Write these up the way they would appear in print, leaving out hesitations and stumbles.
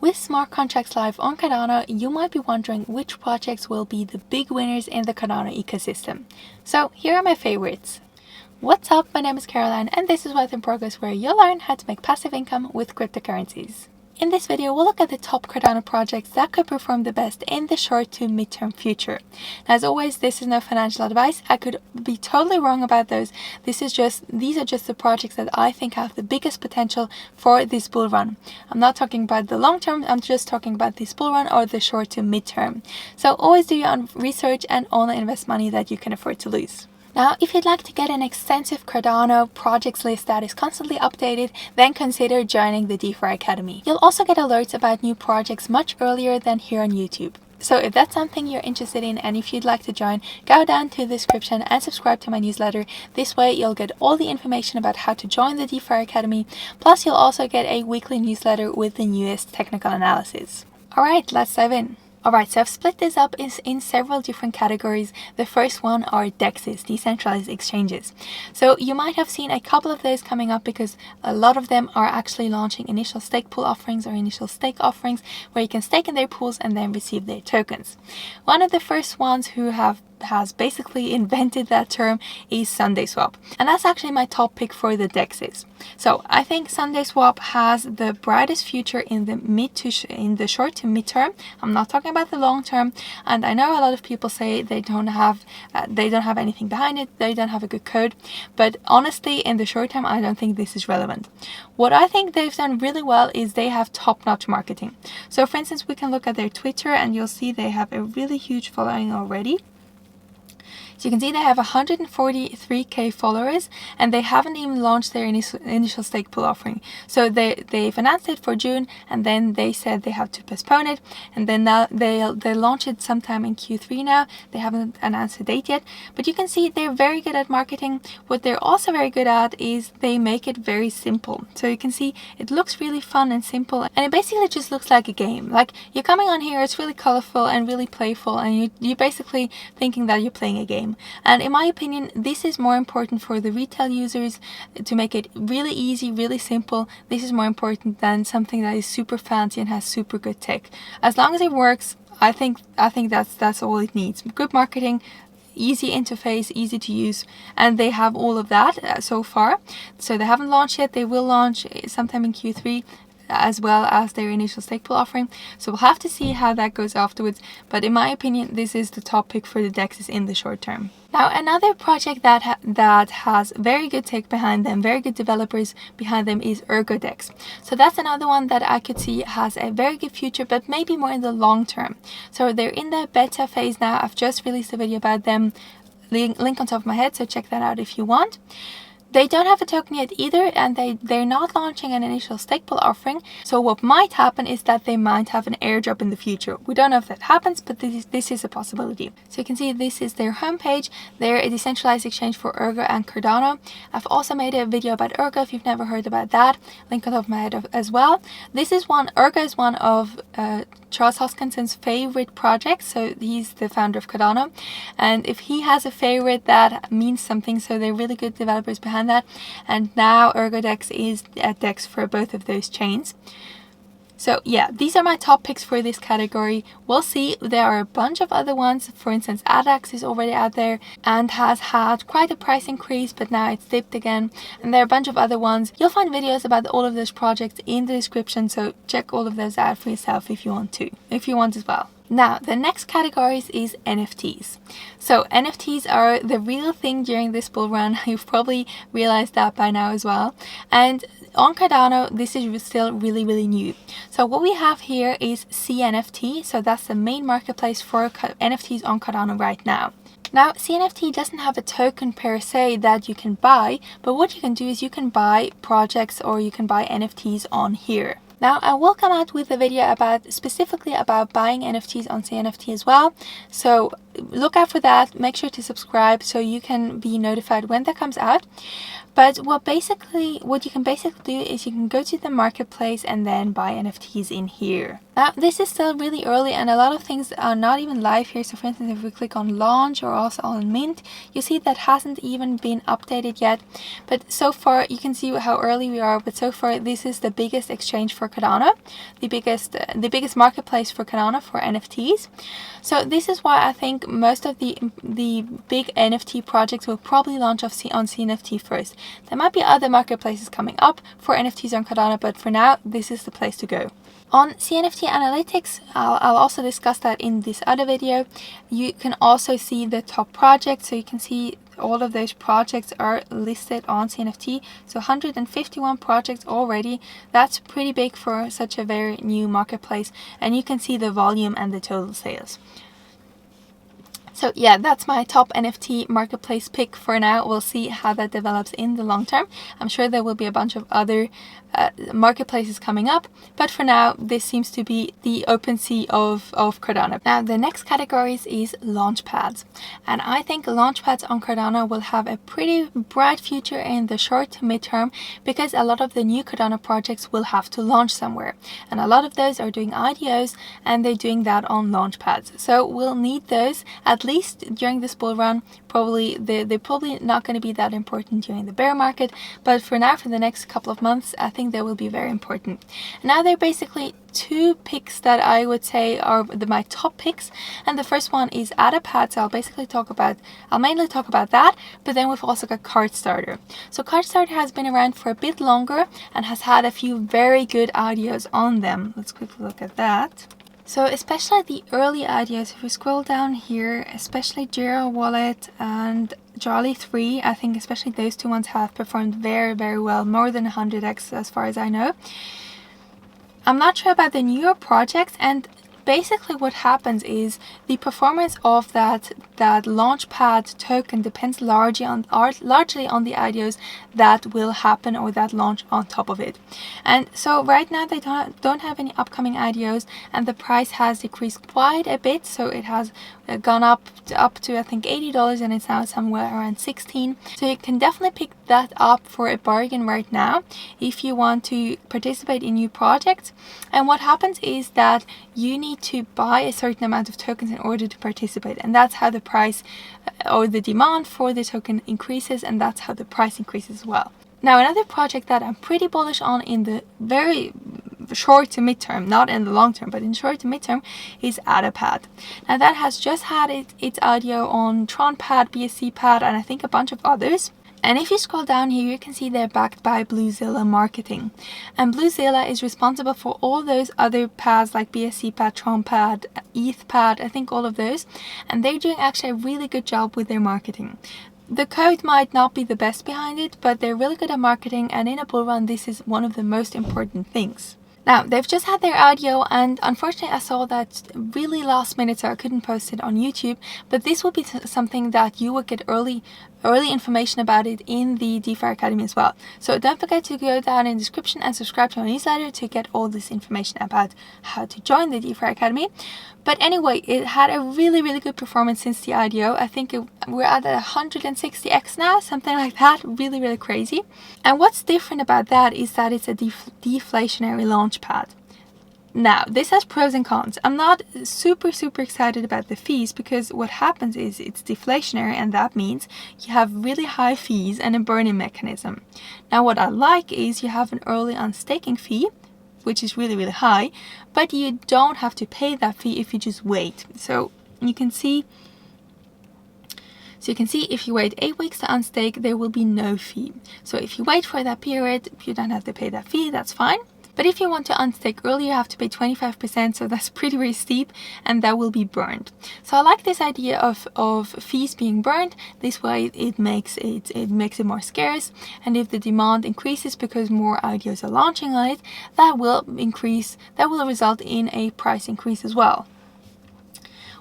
with smart contracts live on Cardano, you might be wondering which projects will be the big winners in the Cardano ecosystem. So here are my favorites. What's up, my name is Caroline and this is Wealth in Progress, where you'll learn how to make passive income with cryptocurrencies. In this video, we'll look at the top Cardano projects that could perform the best in the short to mid-term future. As always, this is no financial advice. I could be totally wrong about those. These are just the projects that I think have the biggest potential for this bull run. I'm not talking about the long term, I'm just talking about this bull run or the short to mid-term. So always do your own research and only invest money that you can afford to lose. Now, if you'd like to get an extensive Cardano projects list that is constantly updated, then consider joining the DeFi Academy. You'll also get alerts about new projects much earlier than here on YouTube. So if that's something you're interested in and if you'd like to join, go down to the description and subscribe to my newsletter. This way you'll get all the information about how to join the DeFi Academy. Plus you'll also get a weekly newsletter with the newest technical analysis. Alright, let's dive in. Alright, so I've split this up in several different categories. The first one are DEXs, decentralized exchanges. So you might have seen a couple of those coming up because a lot of them are actually launching initial stake pool offerings or initial stake offerings where you can stake in their pools and then receive their tokens. One of the first ones who has basically invented that term is SundaeSwap, and that's actually my top pick for the DEXs. So I think SundaeSwap has the brightest future in the short to mid term. I'm not talking about the long term, and I know a lot of people say they don't have anything behind it, they don't have a good code, but honestly in the short term I don't think this is relevant. What I think they've done really well is they have top-notch marketing. So for instance, we can look at their Twitter and you'll see they have a really huge following already. So you can see they have 143k followers and they haven't even launched their initial stake pool offering. So they've announced it for June and then they said they have to postpone it, and then now they'll launch it sometime in Q3 now. They haven't announced a date yet, but you can see they're very good at marketing. What they're also very good at is they make it very simple. So you can see it looks really fun and simple, and it basically just looks like a game. Like you're coming on here, it's really colorful and really playful, and you're basically thinking that you're playing a game. And in my opinion, this is more important for the retail users, to make it really easy, really simple. This is more important than something that is super fancy and has super good tech. As long as it works, I think that's all it needs. Good marketing, easy interface, easy to use, and they have all of that so far. So they haven't launched yet. They will launch sometime in Q3, as well as their initial stake pool offering. So we'll have to see how that goes afterwards, but in my opinion this is the top pick for the DEXs in the short term. Now another project that has very good tech behind them, very good developers behind them, is Eroga. So that's another one that I could see has a very good future, but maybe more in the long term. So they're in the beta phase now. I've just released a video about them, link on top of my head, so check that out if you want. They don't have a token yet either, and they're not launching an initial stake pool offering. So what might happen is that they might have an airdrop in the future. We don't know if that happens, but this is a possibility. So you can see this is their homepage. They're a decentralized exchange for Eroga and Cardano. I've also made a video about Eroga if you've never heard about that. Link on top of my head as well. Eroga is one of Charles Hoskinson's favorite projects. So he's the founder of Cardano, and if he has a favorite, that means something. So they're really good developers behind that, and now Eroga is a DEX for both of those chains. So yeah, these are my top picks for this category. We'll see. There are a bunch of other ones. For instance, AddAPad is already out there and has had quite a price increase, but now it's dipped again. And there are a bunch of other ones. You'll find videos about all of those projects in the description, so check all of those out for yourself if you want as well. Now, the next categories is NFTs. So NFTs are the real thing during this bull run. You've probably realized that by now as well. And on Cardano, this is still really, really new. So what we have here is CNFT. So that's the main marketplace for NFTs on Cardano right now. Now, CNFT doesn't have a token per se that you can buy, but what you can do is you can buy projects or you can buy NFTs on here. Now, I will come out with a video specifically about buying NFTs on CNFT as well. So look out for that. Make sure to subscribe so you can be notified when that comes out. But what you can basically do is you can go to the marketplace and then buy NFTs in here. Now, this is still really early and a lot of things are not even live here. So for instance, if we click on launch or also on mint, you see that hasn't even been updated yet. But so far you can see how early we are, but so far this is the biggest exchange for Cardano, the biggest marketplace for Cardano for NFTs. So this is why I think most of the big NFT projects will probably launch on CNFT first. There might be other marketplaces coming up for NFTs on Cardano, but for now this is the place to go. On CNFT Analytics, I'll also discuss that in this other video. You can also see the top projects, so you can see all of those projects are listed on CNFT. So 151 projects already. That's pretty big for such a very new marketplace, and you can see the volume and the total sales. So yeah, that's my top NFT marketplace pick for now. We'll see how that develops in the long term. I'm sure there will be a bunch of other marketplaces coming up, but for now this seems to be the OpenSea of Cardano. Now the next categories is Launchpads, and I think Launchpads on Cardano will have a pretty bright future in the short to mid-term, because a lot of the new Cardano projects will have to launch somewhere, and a lot of those are doing IDOs and they're doing that on Launchpads. So we'll need those at least during this bull run. They're probably not going to be that important during the bear market, but for now, for the next couple of months, I think they will be very important. Now there are basically two picks that I would say are my top picks, and the first one is AddAPad. So I'll mainly talk about that, but then we've also got CardStarter. So CardStarter has been around for a bit longer and has had a few very good IDOs on them. Let's quickly look at that. So especially the early IDOs, if we scroll down here, especially Jira Wallet and Jolly 3, I think especially those two ones have performed very, very well, more than 100x as far as I know. I'm not sure about the newer projects, and basically what happens is the performance of that Launchpad token depends largely on the IDOs that will happen or that launch on top of it. And so right now they don't have any upcoming IDOs, and the price has decreased quite a bit. So it has gone up to I think $80, and it's now somewhere around 16. So you can definitely pick that up for a bargain right now if you want to participate in new projects. And what happens is that you need to buy a certain amount of tokens in order to participate, and that's how the price or the demand for the token increases, and that's how the price increases as well. Now another project that I'm pretty bullish on in the very short to mid-term, not in the long term, but in short to mid-term, is AddAPad. Now that has just had its IDO on TronPad, BSCPad, and I think a bunch of others. And if you scroll down here, you can see they're backed by Bluezilla Marketing. And Bluezilla is responsible for all those other pads like BSCPad, TronPad, ETHPad, I think all of those. And they're doing actually a really good job with their marketing. The code might not be the best behind it, but they're really good at marketing, and in a bull run, this is one of the most important things. Now, they've just had their IDO, and unfortunately I saw that really last minute, so I couldn't post it on YouTube, but this will be something that you will get early information about it in the DeFi Academy as well. So don't forget to go down in the description and subscribe to our newsletter to get all this information about how to join the DeFi Academy. But anyway, it had a really, really good performance since the IDO. I think we're at 160x now, something like that. Really, really crazy. And what's different about that is that it's a deflationary launchpad. Now, this has pros and cons. I'm not super excited about the fees, because what happens is it's deflationary, and that means you have really high fees and a burn-in mechanism. Now, what I like is you have an early unstaking fee, which is really, really high, but you don't have to pay that fee if you just wait. So you can see if you wait 8 weeks to unstake, there will be no fee. So if you wait for that period, you don't have to pay that fee, that's fine. But if you want to unstake early, you have to pay 25%, so that's pretty steep, and that will be burned. So I like this idea of fees being burned. This way it makes it more scarce, and if the demand increases because more IDOs are launching on it, that will result in a price increase as well.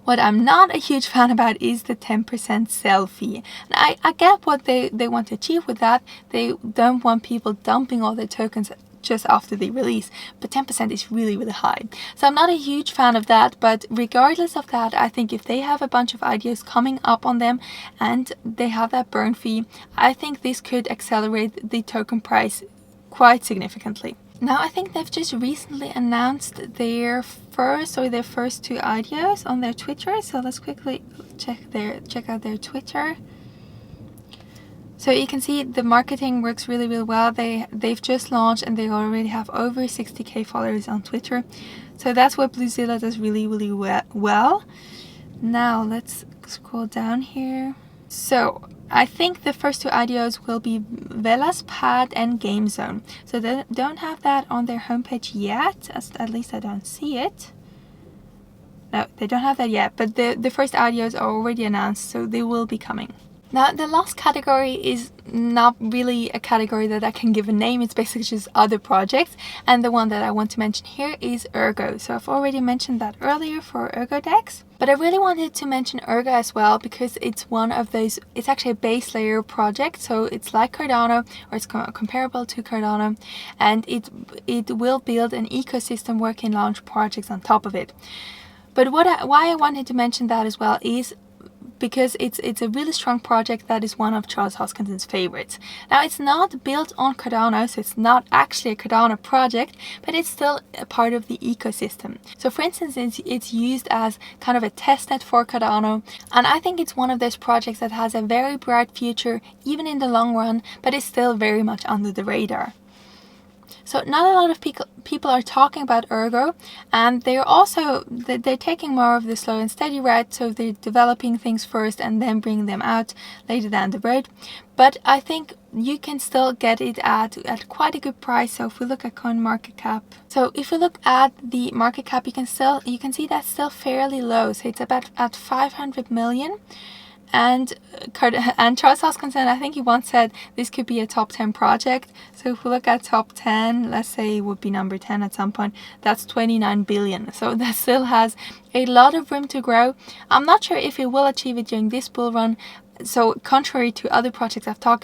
What I'm not a huge fan about is the 10% sell fee. And I get what they want to achieve with that. They don't want people dumping all their tokens just after the release, but 10% is really, really high. So I'm not a huge fan of that, but regardless of that, I think if they have a bunch of ideas coming up on them and they have that burn fee, I think this could accelerate the token price quite significantly. Now I think they've just recently announced their first two ideas on their Twitter, so let's quickly check out their Twitter. So you can see the marketing works really, really well. They've just launched and they already have over 60k followers on Twitter. So that's what Bluezilla does really, really well. Now let's scroll down here. So I think the first two ideas will be Launchpad and Game Zone. So they don't have that on their homepage yet, at least I don't see it. No, they don't have that yet, but the first ideas are already announced, so they will be coming. Now, the last category is not really a category that I can give a name. It's basically just other projects. And the one that I want to mention here is Ergo. So I've already mentioned that earlier for Ergo DEX. But I really wanted to mention Ergo as well because it's one of those, it's actually a base layer project. So it's like Cardano, or it's comparable to Cardano. And it will build an ecosystem working launch projects on top of it. But why I wanted to mention that as well is because it's a really strong project that is one of Charles Hoskinson's favorites. Now, it's not built on Cardano, so it's not actually a Cardano project, but it's still a part of the ecosystem. So for instance, it's used as kind of a testnet for Cardano, and I think it's one of those projects that has a very bright future even in the long run, but is still very much under the radar. So not a lot of people are talking about Ergo, and they're taking more of the slow and steady route, so they're developing things first and then bringing them out later down the road. But I think you can still get it at quite a good price. So if we look at CoinMarketCap, so if we look at the market cap, you can see that's still fairly low. So it's about at 500 million. And Charles Hoskinson, I think he once said this could be a top 10 project. So if we look at top 10, let's say it would be number 10 at some point, that's 29 billion. So that still has a lot of room to grow. I'm not sure if it will achieve it during this bull run. So contrary to other projects I've talked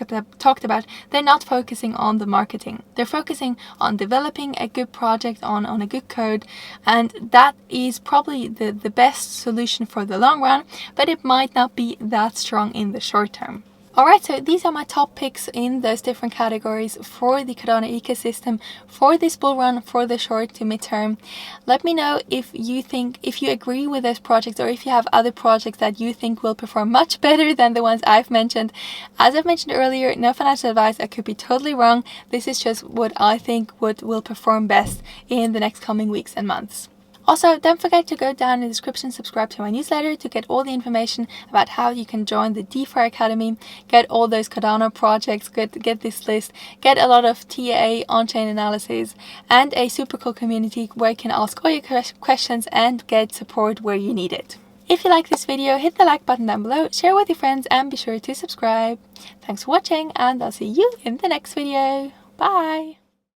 about, they're not focusing on the marketing. They're focusing on developing a good project on a good code, and that is probably the best solution for the long run, but it might not be that strong in the short term. Alright, so these are my top picks in those different categories for the Cardano ecosystem for this bull run, for the short to mid-term. Let me know if you agree with those projects, or if you have other projects that you think will perform much better than the ones I've mentioned. As I've mentioned earlier, no financial advice, I could be totally wrong. This is just what I think will perform best in the next coming weeks and months. Also, don't forget to go down in the description, subscribe to my newsletter to get all the information about how you can join the DeFi Academy, get all those Cardano projects, get this list, get a lot of TAA on-chain analysis, and a super cool community where you can ask all your questions and get support where you need it. If you like this video, hit the like button down below, share with your friends, and be sure to subscribe. Thanks for watching, and I'll see you in the next video. Bye!